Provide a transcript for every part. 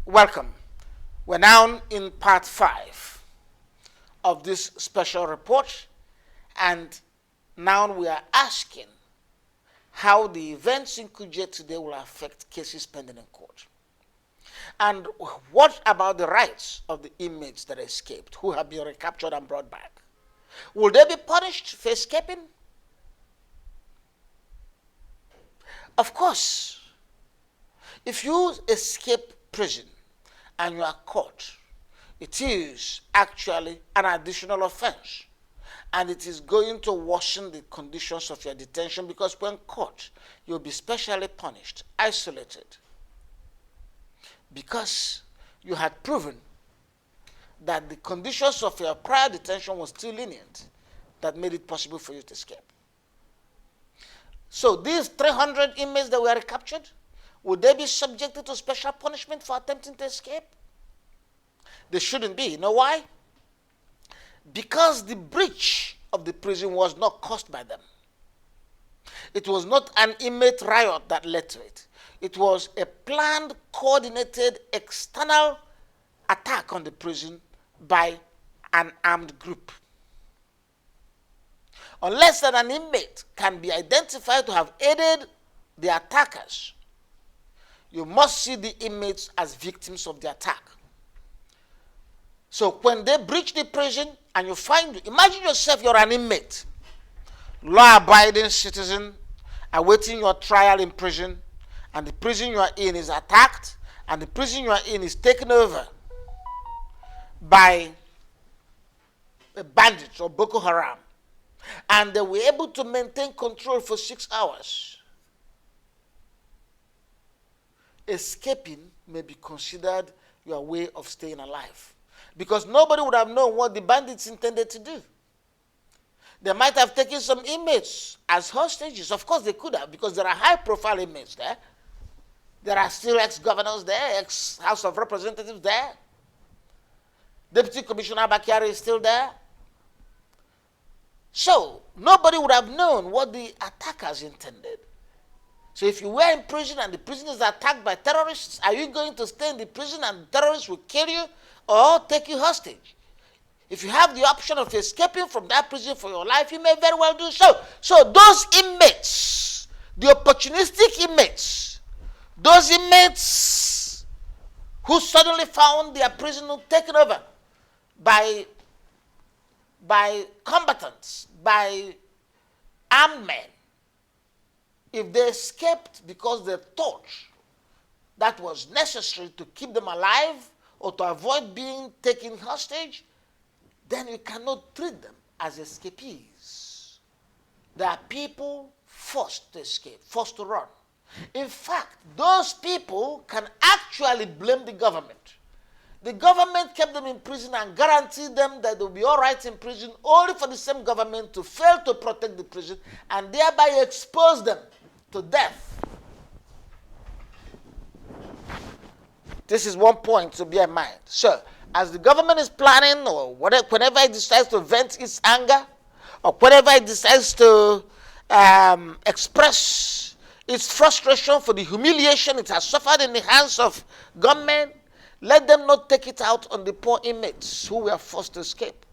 Welcome. We're now in part 5 of this special report, and now we are asking how the events in Kuje today will affect cases pending in court. And what about the rights of the inmates that escaped, who have been recaptured and brought back? Will they be punished for escaping? Of course, if you escape prison and you are caught, it is actually an additional offense. And it is going to worsen the conditions of your detention, because when caught, you'll be specially punished, isolated, because you had proven that the conditions of your prior detention was too lenient that made it possible for you to escape. So these 300 inmates that were recaptured, would they be subjected to special punishment for attempting to escape? They shouldn't be. You know why? Because the breach of the prison was not caused by them. It was not an inmate riot that led to it. It was a planned, coordinated, external attack on the prison by an armed group. Unless an inmate can be identified to have aided the attackers, you must see the inmates as victims of the attack. So when they breach the prison and you find, imagine yourself, you're an inmate, law-abiding citizen, awaiting your trial in prison, and the prison you are in is attacked, and the prison you are in is taken over by a bandit or Boko Haram, and they were able to maintain control for 6 hours. Escaping may be considered your way of staying alive, because nobody would have known what the bandits intended to do. They might have taken some inmates as hostages. Of course they could have, because there are high-profile inmates there. There are still ex-governors there, ex-House of Representatives there. Deputy Commissioner Bakari is still there. So nobody would have known what the attackers intended. So if you were in prison and the prison is attacked by terrorists, are you going to stay in the prison and the terrorists will kill you or take you hostage? If you have the option of escaping from that prison for your life, you may very well do so. So those inmates, the opportunistic inmates, those inmates who suddenly found their prison taken over by combatants, by armed men, if they escaped because they thought that was necessary to keep them alive or to avoid being taken hostage, then you cannot treat them as escapees. They are people forced to escape, forced to run. In fact, those people can actually blame the government. The government kept them in prison and guaranteed them that they'll be all right in prison, only for the same government to fail to protect the prison and thereby expose them to death. This is one point to bear in mind. So, as the government is planning, or whatever, whenever it decides to vent its anger, or whenever it decides to express its frustration for the humiliation it has suffered in the hands of government, let them not take it out on the poor inmates who were forced to escape.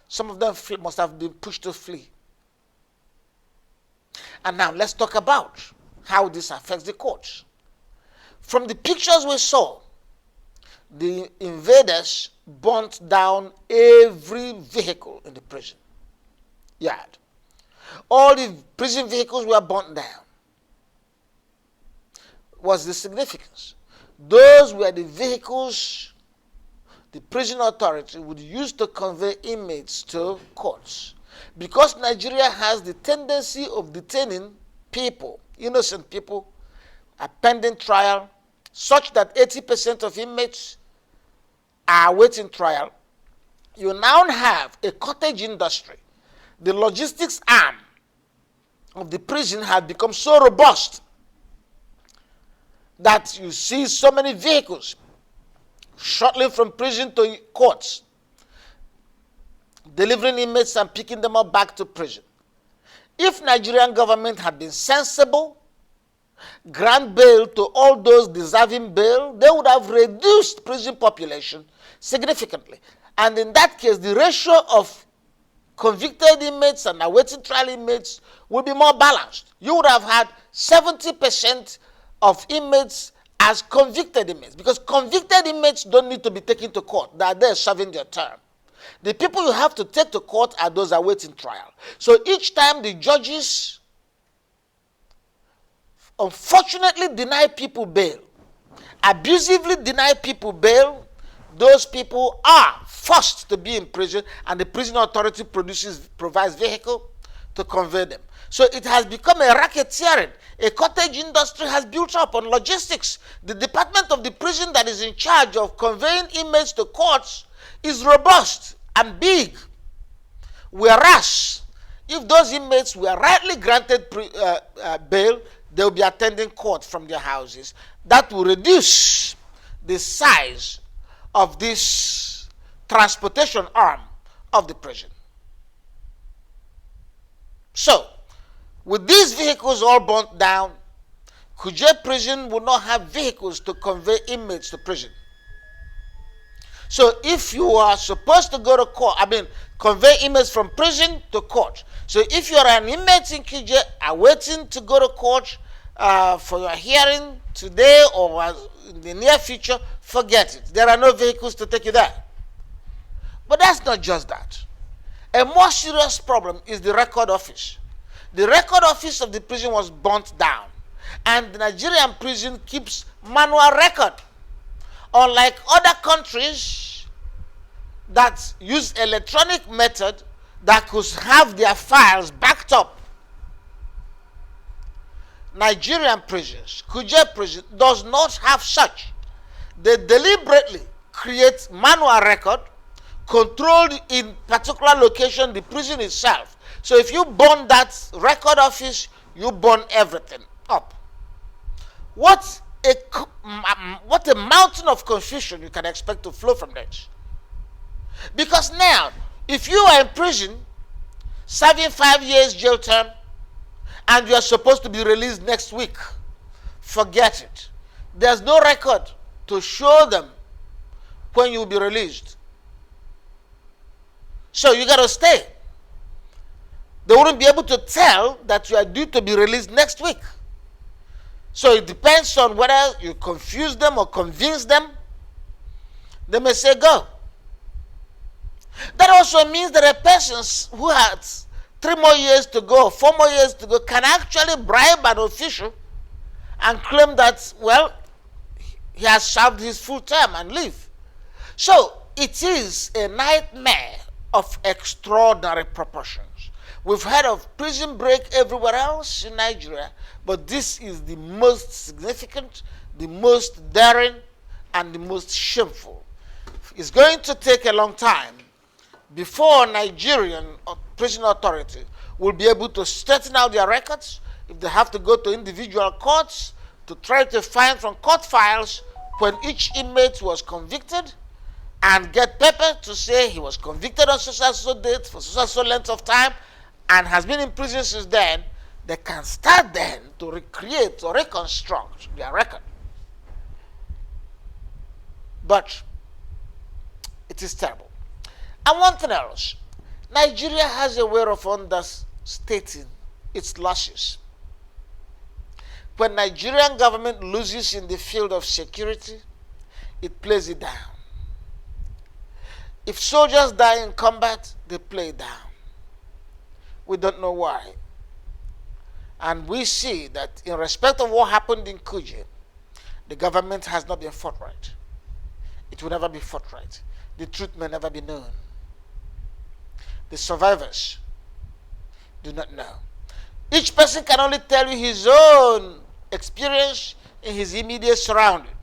Some of them must have been pushed to flee. And now let's talk about how this affects the courts. From the pictures we saw, the invaders burnt down every vehicle in the prison yard. All the prison vehicles were burnt down. What's the significance? Those were the vehicles the prison authority would use to convey inmates to courts. Because Nigeria has the tendency of detaining people, innocent people, pending trial, such that 80% of inmates are awaiting trial, you now have a cottage industry. The logistics arm of the prison had become so robust that you see so many vehicles shuttling from prison to courts, delivering inmates and picking them up back to prison. If Nigerian government had been sensible, grant bail to all those deserving bail, they would have reduced prison population significantly. And in that case, the ratio of convicted inmates and awaiting trial inmates would be more balanced. You would have had 70% of inmates as convicted inmates, because convicted inmates don't need to be taken to court. They are there serving their term. The people you have to take to court are those awaiting trial. So each time the judges unfortunately deny people bail, abusively deny people bail, those people are forced to be in prison, and the prison authority provides vehicle to convey them. So it has become a racketeering. A cottage industry has built up on logistics. The department of the prison that is in charge of conveying inmates to courts is robust and big. Whereas, if those inmates were rightly granted bail, they will be attending court from their houses. That will reduce the size of this transportation arm of the prison. So, with these vehicles all burnt down, Kuje prison will not have vehicles to convey inmates to prison. So if you are supposed to go to court, convey inmates from prison to court. So if you're an inmate in Kuje awaiting to go to court for your hearing today or in the near future, forget it. There are no vehicles to take you there. But that's not just that. A more serious problem is the record office. The record office of the prison was burnt down, and the Nigerian prison keeps manual record. Unlike other countries that use electronic method that could have their files backed up, Nigerian prisons, Kuje prison, does not have such. They deliberately create manual record controlled in particular location, the prison itself. So if you burn that record office, you burn everything up. What a mountain of confusion you can expect to flow from that. Because now, if you are in prison, serving 5 years jail term, and you are supposed to be released next week, forget it. There's no record to show them when you will be released. So you got to stay. They wouldn't be able to tell that you are due to be released next week. So it depends on whether you confuse them or convince them. They may say go. That also means that a person who has 3 more years to go, 4 more years to go, can actually bribe an official and claim that, well, he has served his full term and leave. So it is a nightmare of extraordinary proportions. We've heard of prison break everywhere else in Nigeria, but this is the most significant, the most daring, and the most shameful. It's going to take a long time before Nigerian prison authority will be able to straighten out their records. If they have to go to individual courts to try to find from court files when each inmate was convicted and get paper to say he was convicted on so date for so length of time and has been in prison since then, they can start then to recreate or reconstruct their record. But it is terrible. And one thing else, Nigeria has a way of understating its losses. When Nigerian government loses in the field of security, it plays it down. If soldiers die in combat, they play it down. We don't know why. And we see that in respect of what happened in Kuje, the government has not been forthright. It will never be forthright. The truth may never be known. The survivors do not know. Each person can only tell you his own experience in his immediate surrounding.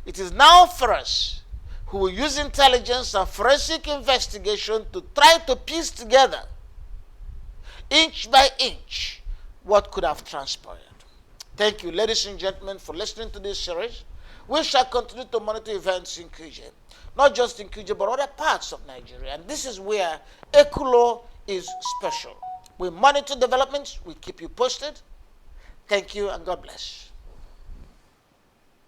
It is now for us who will use intelligence and forensic investigation to try to piece together, inch by inch, what could have transpired. Thank you, ladies and gentlemen, for listening to this series. We shall continue to monitor events in Kuje, not just in Kuje, but other parts of Nigeria. And this is where Ekulo is special. We monitor developments. We keep you posted. Thank you, and God bless.